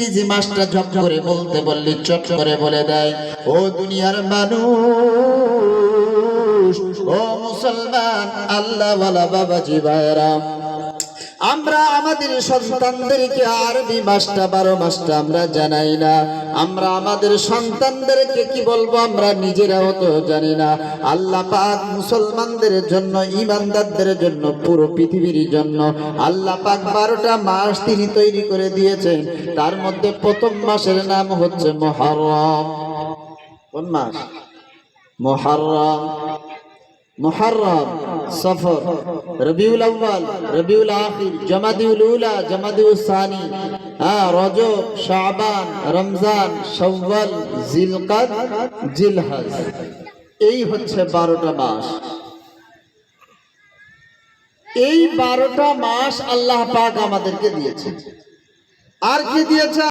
ইংরেজি মাস্টার ঝপ করে বলতে বললে চট করে বলে দেয়, ও দুনিয়ার মানুষ, ও মুসলমান আল্লাহওয়ালা বাবাজি ভাইরা, আমরা আমাদের সন্তানদেরকে আরবি মাসটা 12 মাসটা আমরা জানাই না। আমরা আমাদের সন্তানদেরকে কি বলবো আমরা নিজেরাও তো জানি না। আল্লাহ পাক মুসলমানদের জন্য, ঈমানদারদের জন্য, পুরো পৃথিবীর জন্য আল্লাহ পাক 12টা মাস তিনি তৈরি করে দিয়েছেন। তার মধ্যে প্রথম মাসের নাম হচ্ছে মুহররম। কোন মাস? মুহররম। মুহররম, সফর, রবিউল আউয়াল, রবিউল আখির, জমাদিউল উলা, জমাদিউল সানি, রজব, শাবান, রমজান, শাওয়াল, জিলকাদ, জিলহজ। এই হচ্ছে 12টা মাস। এই 12টা মাস আল্লাহ পাক আমাদেরকে দিয়েছে। আর কি দিয়েছে?